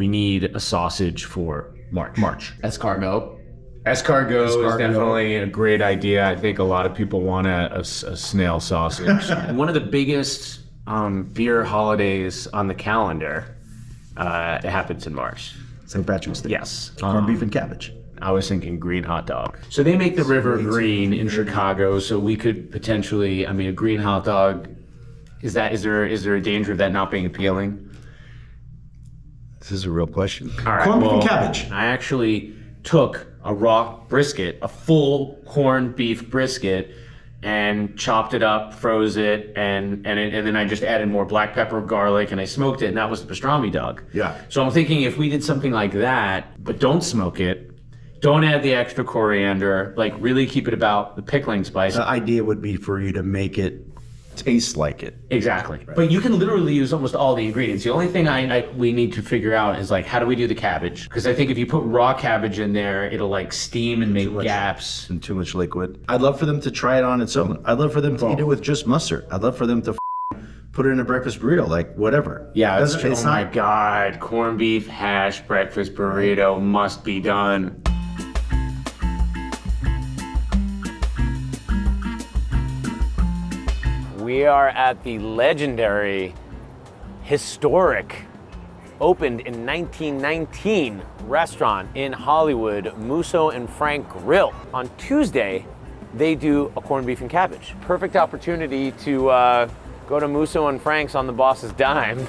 we need a sausage for March. Escargot. Escargot is definitely a great idea. I think a lot of people want a snail sausage. One of the biggest beer holidays on the calendar, it happens in March. St. Patrick's Day. Yes. Corned beef and cabbage. I was thinking green hot dog. So they make the river green in Chicago, so we could potentially, I mean, a green hot dog, is there a danger of that not being appealing? This is a real question. All right, Corned beef and cabbage. I actually took a raw brisket, a full corned beef brisket, and chopped it up, froze it, and then I just added more black pepper, garlic, and I smoked it, and that was the pastrami dog. Yeah. So I'm thinking if we did something like that, but don't smoke it, don't add the extra coriander, like really keep it about the pickling spice. The idea would be for you to make it taste like it. Exactly. Right. But you can literally use almost all the ingredients. The only thing we need to figure out is like, how do we do the cabbage? Because I think if you put raw cabbage in there, it'll like steam and make gaps. And too much liquid. I'd love for them to try it on its own. I'd love for them to eat it with just mustard. I'd love for them to put it in a breakfast burrito, like whatever. Yeah, oh my God, corned beef hash breakfast burrito must be done. We are at the legendary, historic, opened in 1919 restaurant in Hollywood, Musso and Frank Grill. On Tuesday, they do a corned beef and cabbage. Perfect opportunity to go to Musso and Frank's on the boss's dime.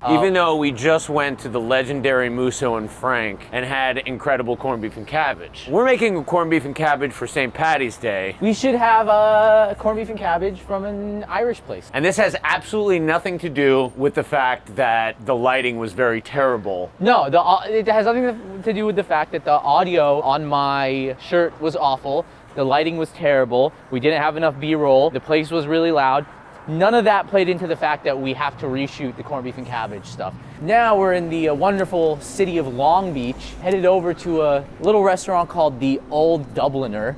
Even though we just went to the legendary Musso and Frank and had incredible corned beef and cabbage. We're making a corned beef and cabbage for St. Patty's Day. We should have a corned beef and cabbage from an Irish place. And this has absolutely nothing to do with the fact that the lighting was very terrible. No, it has nothing to do with the fact that the audio on my shirt was awful. The lighting was terrible. We didn't have enough B-roll. The place was really loud. None of that played into the fact that we have to reshoot the corned beef and cabbage stuff. Now we're in the wonderful city of Long Beach, headed over to a little restaurant called the Old Dubliner.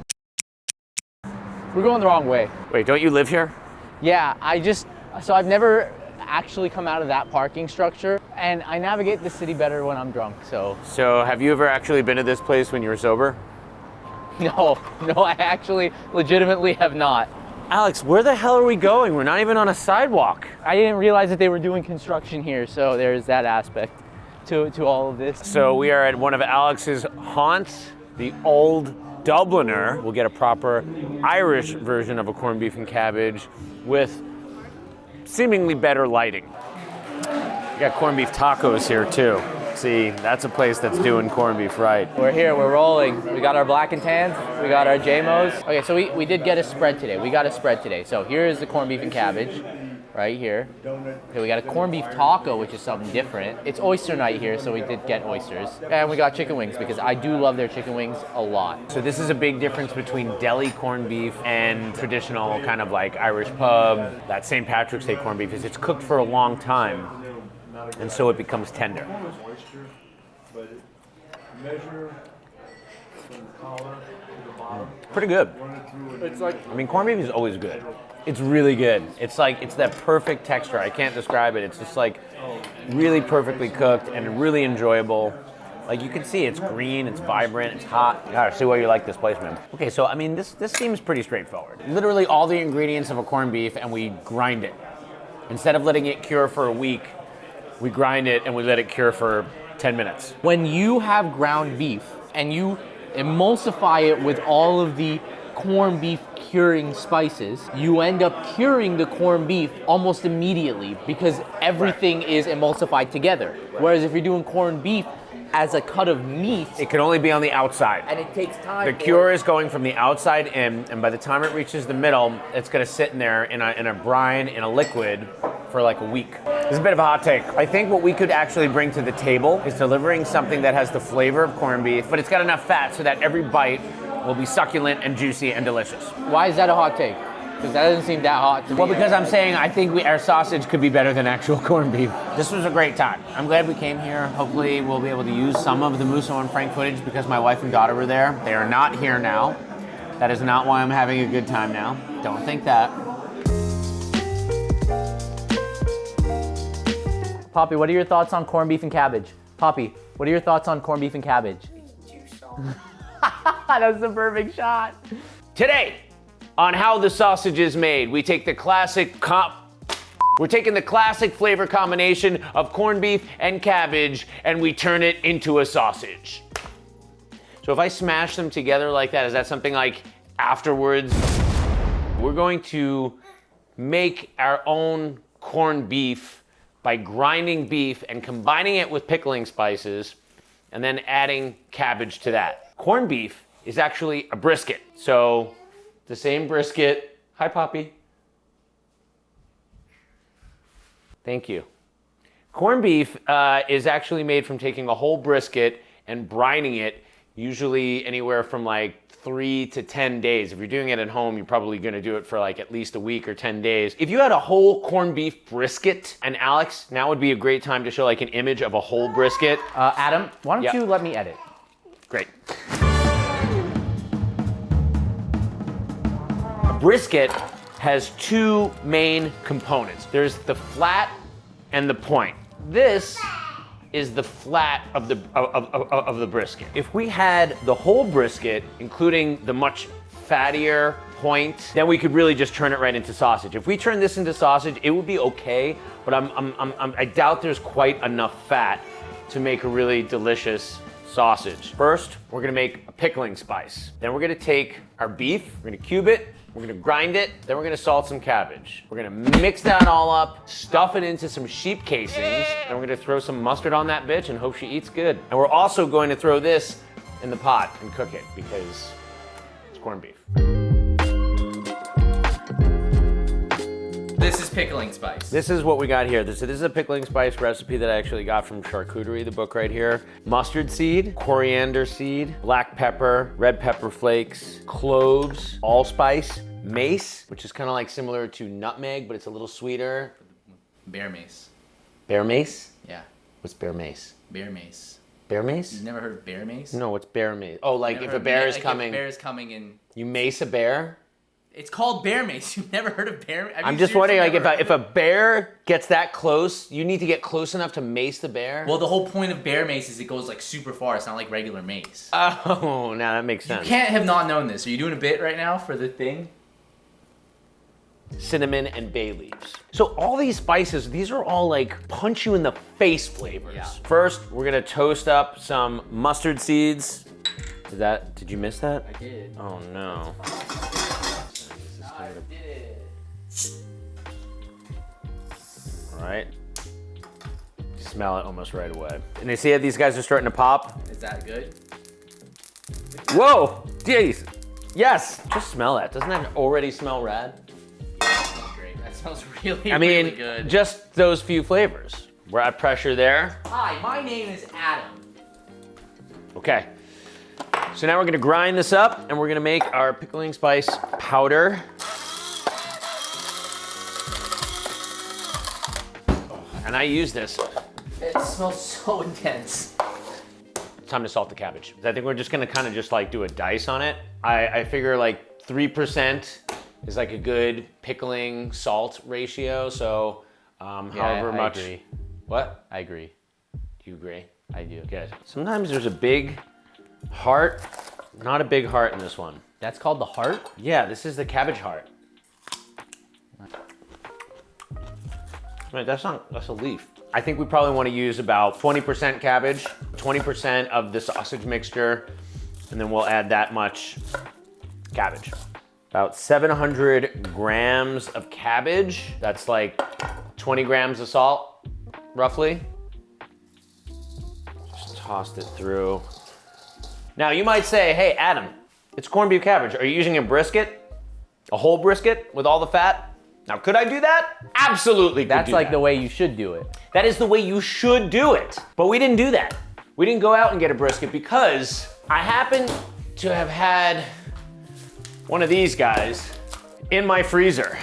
We're going the wrong way. Wait, don't you live here? Yeah, so I've never actually come out of that parking structure, and I navigate the city better when I'm drunk, so. So have you ever actually been to this place when you were sober? No, I actually legitimately have not. Alex, where the hell are we going? We're not even on a sidewalk. I didn't realize that they were doing construction here, so there's that aspect to all of this. So we are at one of Alex's haunts, the Old Dubliner. We'll get a proper Irish version of a corned beef and cabbage with seemingly better lighting. We got corned beef tacos here too. See, that's a place that's doing corned beef right. We're here, we're rolling. We got our black and tans, we got our JMOs. Okay, so we did get a spread today. We got a spread today. So here is the corned beef and cabbage, right here. Okay, we got a corned beef taco, which is something different. It's oyster night here, so we did get oysters. And we got chicken wings, because I do love their chicken wings a lot. So this is a big difference between deli corned beef and traditional kind of like Irish pub. That St. Patrick's Day corned beef is it's cooked for a long time, and so it becomes tender. Pretty good. It's like, I mean, corned beef is always good. It's really good. It's like, it's that perfect texture. I can't describe it. It's just like really perfectly cooked and really enjoyable. Like you can see it's green, it's vibrant, it's hot. You gotta see why you like this place, man. Okay, so I mean, this seems pretty straightforward. Literally all the ingredients of a corned beef and we grind it. Instead of letting it cure for a week, we grind it and we let it cure for 10 minutes. when you have ground beef and you emulsify it with all of the corned beef curing spices, you end up curing the corned beef almost immediately because everything is emulsified together. Whereas if you're doing corned beef as a cut of meat, It can only be on the outside. and it takes time. The cure is going from the outside in, and by the time it reaches the middle, it's gonna sit in there in a brine, in a liquid, for like a week. This is a bit of a hot take. I think what we could actually bring to the table is delivering something that has the flavor of corned beef, but it's got enough fat so that every bite will be succulent and juicy and delicious. Why is that a hot take? Because that doesn't seem that hot to me. Well, because I'm saying I think our sausage could be better than actual corned beef. This was a great time. I'm glad we came here. Hopefully we'll be able to use some of the Musso and Frank footage because my wife and daughter were there. They are not here now. That is not why I'm having a good time now. Don't think that. Poppy, what are your thoughts on corned beef and cabbage? Poppy, what are your thoughts on corned beef and cabbage? Too salty. That was the perfect shot. Today, on How the Sausage is Made, we take the classic we're taking the classic flavor combination of corned beef and cabbage and we turn it into a sausage. So if I smash them together like that, is that something like afterwards? We're going to make our own corned beef by grinding beef and combining it with pickling spices and then adding cabbage to that. Corned beef is actually a brisket. So the same brisket. Hi, Poppy. Thank you. Corned beef is actually made from taking a whole brisket and brining it, usually anywhere from like 3 to 10 days. If you're doing it at home, you're probably gonna do it for like at least a week or 10 days. If you had a whole corned beef brisket, and Alex, now would be a great time to show like an image of a whole brisket. Adam, why don't you let me edit? Great. A brisket has two main components. There's the flat and the point. This is the flat of the brisket. If we had the whole brisket, including the much fattier point, then we could really just turn it right into sausage. If we turn this into sausage, it would be okay, but I doubt there's quite enough fat to make a really delicious sausage. First, we're gonna make a pickling spice. Then we're gonna take our beef, we're gonna cube it, we're gonna grind it, then we're gonna salt some cabbage. We're gonna mix that all up, stuff it into some sheep casings, and we're gonna throw some mustard on that bitch and hope she eats good. And we're also going to throw this in the pot and cook it because it's corned beef. This is pickling spice. This is what we got here. This is a pickling spice recipe that I actually got from Charcuterie, the book right here. Mustard seed, coriander seed, black pepper, red pepper flakes, cloves, allspice, mace, which is kind of like similar to nutmeg, but it's a little sweeter. Bear mace. Bear mace? Yeah. What's bear mace? Bear mace. Bear mace? You've never heard of bear mace? No, what's bear mace? Oh, like Never if heard a bear is like coming, If a bear is coming and you mace a bear? it's called bear mace. You've never heard of bear mace? I'm just wondering, like, if a bear gets that close, you need to get close enough to mace the bear? Well, the whole point of bear mace is it goes like super far. It's not like regular mace. Oh, now that makes sense. You can't have not known this. Are you doing a bit right now for the thing? Cinnamon and bay leaves. So all these spices, these are all like punch you in the face flavors. Yeah. First, we're gonna toast up some mustard seeds. Did you miss that? I did. Oh no. I did. All right. Smell it almost right away. And you see how these guys are starting to pop? Is that good? Whoa, jeez. Yes, just smell that. Doesn't that already smell rad? That smells great. That smells really, I mean, really good. just those few flavors. We're at pressure there. Hi, my name is Adam. Okay. So now we're gonna grind this up and we're gonna make our pickling spice powder. And I use this. It smells so intense. Time to salt the cabbage. I think we're just gonna kind of just like do a dice on it. I figure like 3% is like a good pickling salt ratio. So however I much. agree. What? I agree. Do you agree? I do. Good. Sometimes there's a big heart, not a big heart in this one. That's called the heart? Yeah, this is the cabbage heart. Wait, that's a leaf. I think we probably want to use about 20% cabbage, 20% of the sausage mixture, and then we'll add that much cabbage. About 700 grams of cabbage. That's like 20 grams of salt, roughly. Just tossed it through. Now you might say, hey, Adam, it's corned beef cabbage. Are you using a brisket? A whole brisket with all the fat? Now, could I do that? Absolutely could That's do like that. the way you should do it. That is the way you should do it. But we didn't do that. We didn't go out and get a brisket because I happen to have had one of these guys in my freezer.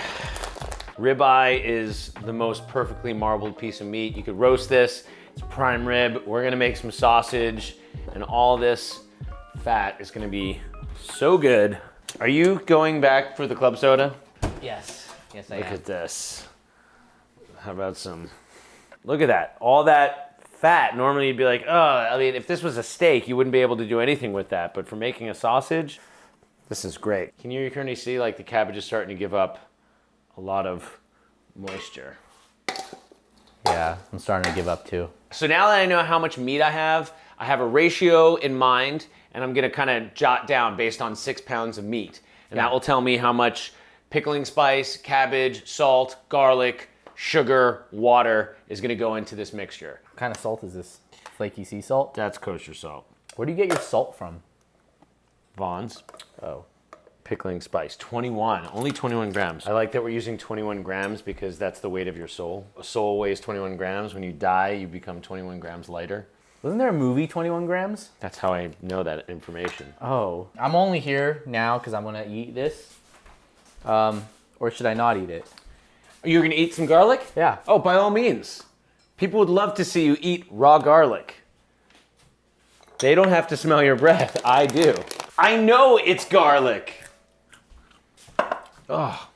Ribeye is the most perfectly marbled piece of meat. You could roast this. It's prime rib. We're gonna make some sausage, and all this fat is gonna be so good. Are you going back for the club soda? Yes. Yes, I Look am. at this. How about some Look at that. All that fat. Normally you'd be like, oh, I mean, if this was a steak, you wouldn't be able to do anything with that. But for making a sausage, this is great. Can you currently see like the cabbage is starting to give up a lot of moisture? Yeah, I'm starting to give up too. So now that I know how much meat I have a ratio in mind, and I'm gonna kind of jot down based on 6 pounds of meat. And that will tell me how much pickling spice, cabbage, salt, garlic, sugar, water is gonna go into this mixture. What kind of salt is this? Flaky sea salt? That's kosher salt. Where do you get your salt from? Vaughn's. Oh. Pickling spice, 21, only 21 grams. I like that we're using 21 grams because that's the weight of your soul. A soul weighs 21 grams. When you die, you become 21 grams lighter. Wasn't there a movie, 21 grams? That's how I know that information. Oh. I'm only here now because I'm gonna eat this. Or should I not eat it? You're gonna eat some garlic? Yeah. Oh, by all means. People would love to see you eat raw garlic. They don't have to smell your breath. I do. I know it's garlic. Oh.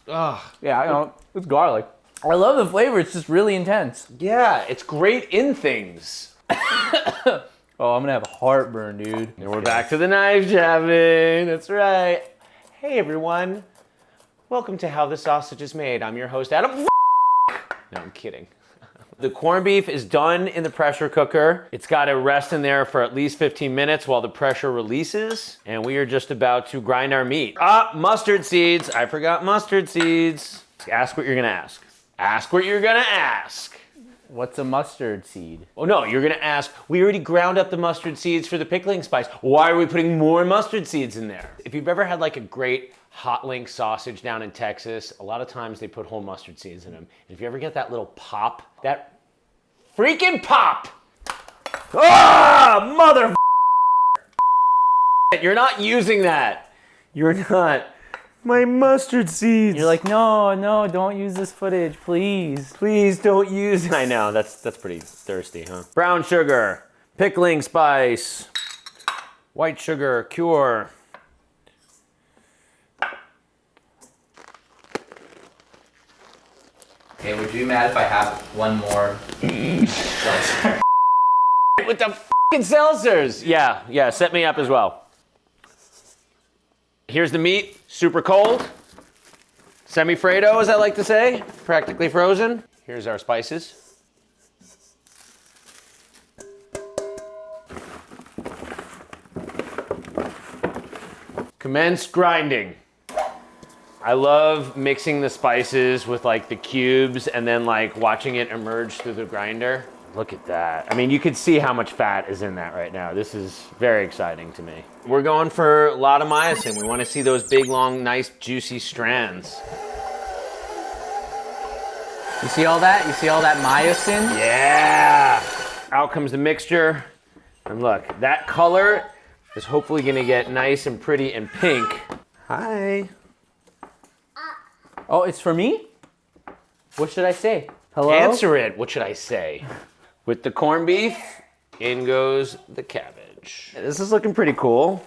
Oh. Yeah, I know. It's garlic. I love the flavor. It's just really intense. Yeah, it's great in things. Oh, I'm gonna have heartburn, dude. And we're back to the knife jabbing. That's right. Hey, everyone. Welcome to How the Sausage is Made. I'm your host, Adam. No, I'm kidding. The corned beef is done in the pressure cooker. It's got to rest in there for at least 15 minutes while the pressure releases. And we are just about to grind our meat. Mustard seeds. I forgot mustard seeds. Ask what you're gonna ask. Ask what you're gonna ask. What's a mustard seed? Oh no, you're gonna ask, we already ground up the mustard seeds for the pickling spice. Why are we putting more mustard seeds in there? If you've ever had like a great hot link sausage down in Texas, a lot of times they put whole mustard seeds in them. And if you ever get that little pop, that freaking pop! Mother! You're not using that. You're not. My mustard seeds. You're like, no, don't use this footage, please. Please don't use it. I know, that's pretty thirsty, huh? Brown sugar, pickling spice, white sugar, cure. Hey, would you be mad if I have one more? With the fucking seltzers. Yeah, set me up as well. Here's the meat, super cold. Semi-Fredo, as I like to say, practically frozen. Here's our spices. Commence grinding. I love mixing the spices with like the cubes and then like watching it emerge through the grinder. Look at that. I mean, you can see how much fat is in that right now. This is very exciting to me. We're going for a lot of myosin. We want to see those big, long, nice, juicy strands. You see all that? You see all that myosin? Yeah. Out comes the mixture. And look, that color is hopefully gonna get nice and pretty and pink. Hi. Oh, it's for me? What should I say? Hello? Answer it. What should I say? With the corned beef, in goes the cabbage. This is looking pretty cool.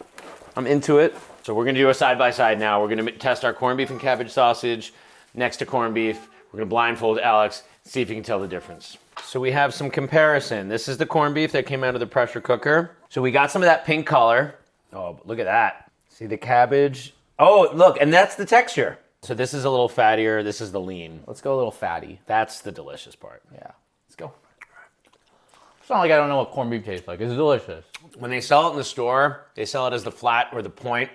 I'm into it. So we're gonna do a side-by-side now. We're gonna test our corned beef and cabbage sausage next to corned beef. We're gonna blindfold Alex, see if he can tell the difference. So we have some comparison. This is the corned beef that came out of the pressure cooker. So we got some of that pink color. Oh, look at that. See the cabbage? Oh, look, and that's the texture. So this is a little fattier, this is the lean. Let's go a little fatty. That's the delicious part. Yeah, let's go. It's not like I don't know what corned beef tastes like. It's delicious. When they sell it in the store, they sell it as the flat or the point.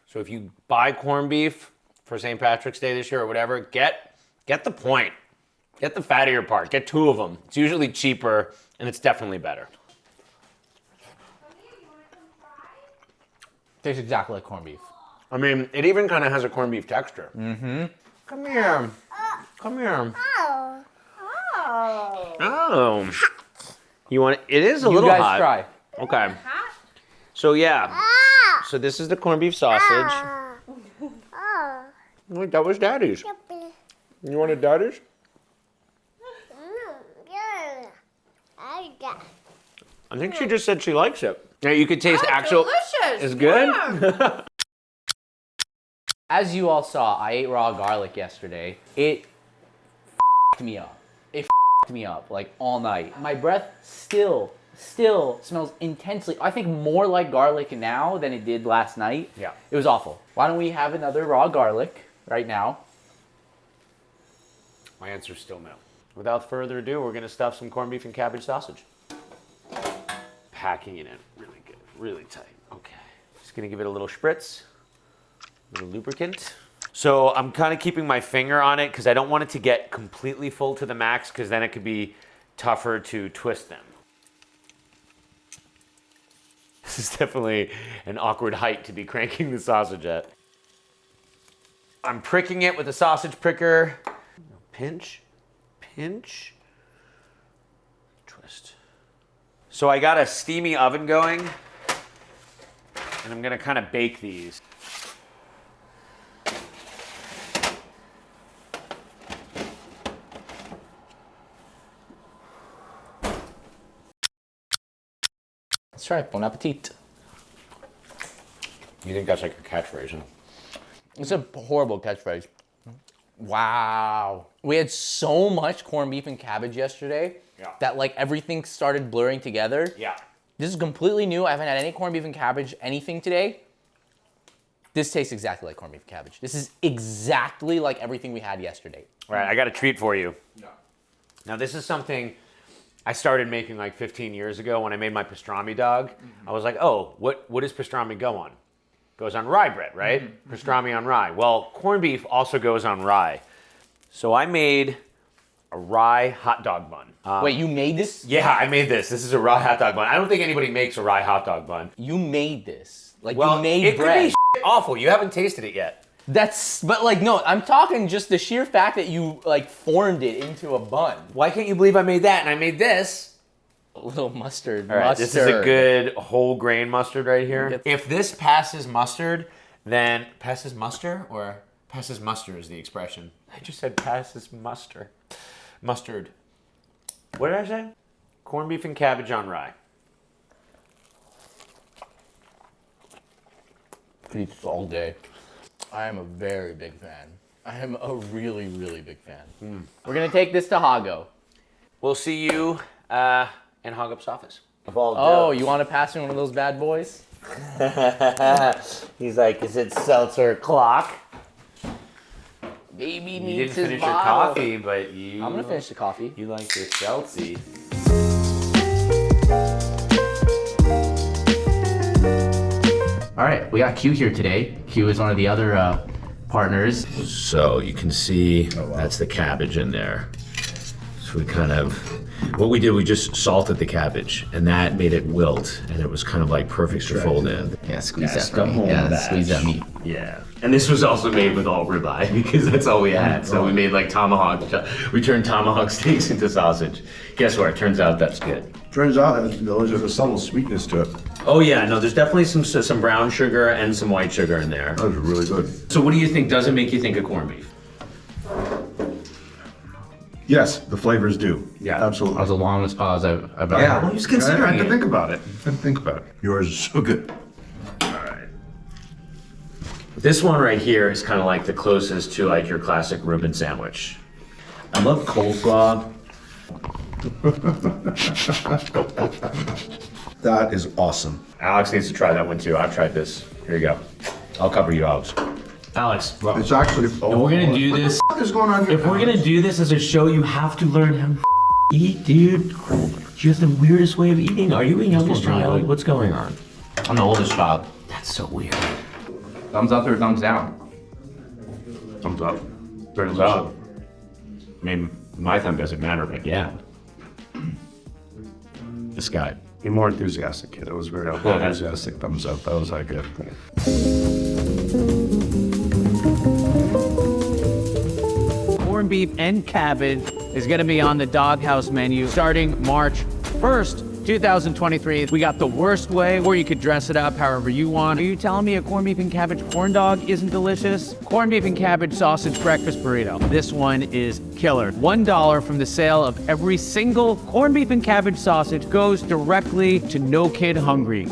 So if you buy corned beef for St. Patrick's Day this year or whatever, get the point. Get the fattier part. Get 2 of them. It's usually cheaper and it's definitely better. Tastes exactly like corned beef. I mean, it even kind of has a corned beef texture. Mm-hmm. Come here. Come here. Oh. You want it? It is a little hot. You guys try. Okay. So yeah. So this is the corned beef sausage. Wait, that was Daddy's. You wanted Daddy's? I think she just said she likes it. Now you could taste actual. Delicious. It's good. Yeah. As you all saw, I ate raw garlic yesterday. It f***ed me up. It me up like all night. My breath still smells intensely, I think more like garlic now than it did last night. Yeah. It was awful. Why don't we have another raw garlic right now? My answer's still no. Without further ado, we're gonna stuff some corned beef and cabbage sausage. Packing it in really good, really tight. Okay. Just gonna give it a little spritz, a little lubricant. So I'm kind of keeping my finger on it because I don't want it to get completely full to the max because then it could be tougher to twist them. This is definitely an awkward height to be cranking the sausage at. I'm pricking it with a sausage pricker. Pinch, pinch, twist. So I got a steamy oven going, and I'm gonna kind of bake these. Let's try it. Bon appetit. You think that's like a catchphrase, huh? It's a horrible catchphrase. Wow. We had so much corned beef and cabbage yesterday that like everything started blurring together. Yeah. This is completely new. I haven't had any corned beef and cabbage anything today. This tastes exactly like corned beef and cabbage. This is exactly like everything we had yesterday. All right, I got a treat for you. Yeah. Now this is something I started making like 15 years ago when I made my pastrami dog. I was like, oh, what does pastrami go on? Goes on rye bread, right? Pastrami on rye. Well, corned beef also goes on rye. So I made a rye hot dog bun. Wait, you made this? Yeah, I made this. This is a rye hot dog bun. I don't think anybody makes a rye hot dog bun. You made this. Like Well, you made it bread. could be awful. You haven't tasted it yet. But like, no, I'm talking just the sheer fact that you like formed it into a bun. Why can't you believe I made that and I made this? A little mustard. All right, this is a good whole grain mustard right here. If this passes mustard, then passes muster or passes muster is the expression. I just said passes muster. Mustard. What did I say? Corned beef and cabbage on rye. Eats all day. I am a very big fan. I am a really, really big fan. We're gonna take this to Hago. We'll see you in Hogup's office. Oh, you want to pass me one of those bad boys? He's like, is it seltzer clock? Baby You needs didn't his finish your bottle. coffee, but you... I'm gonna finish the coffee. You like your seltzy. All right, we got Q here today. Q is one of the other partners. So you can see that's the cabbage in there. So we kind of, what we did, we just salted the cabbage and that made it wilt and it was kind of like perfect to fold in. Yeah, squeeze Yes, that the meat. whole Yeah, batch. squeeze that meat. Yeah. And this was also made with all ribeye because that's all we had. So we made like tomahawk, we turned tomahawk steaks into sausage. Guess what? Turns out that's good. Turns out there's a subtle sweetness to it. Oh yeah, no, there's definitely some brown sugar and some white sugar in there. That was really good. So what do you think doesn't make you think of corned beef? Yes, the flavors do. Yeah. That Absolutely. was the longest pause I've ever Yeah, well, he was I considering had to it. think about it. I had to think about it. Yours is so good. This one right here is kind of like the closest to like your classic Reuben sandwich. I love coleslaw. That is awesome. Alex needs to try that one too. I've tried this. Here you go. I'll cover you, Alex. Alex, It's actually. if we're gonna do this, What is going on here? if we're gonna do this as a show, you have to learn how to eat, dude. You have the weirdest way of eating. Are you a youngest child? What's going on? I'm the oldest child. That's so weird. Thumbs up or thumbs down? Thumbs up. Thumbs up. I mean, my thumb doesn't matter, but yeah. This guy. Be more enthusiastic, kid. It was very enthusiastic. Thumbs up. That was like good. Corned beef and cabbage is going to be on the Dog Haus menu starting March 1st, 2023. We got the worst way, or you could dress it up however you want. Are you telling me a corned beef and cabbage corn dog isn't delicious? Corned beef and cabbage sausage breakfast burrito. This one is killer. $1 from the sale of every single corned beef and cabbage sausage goes directly to No Kid Hungry.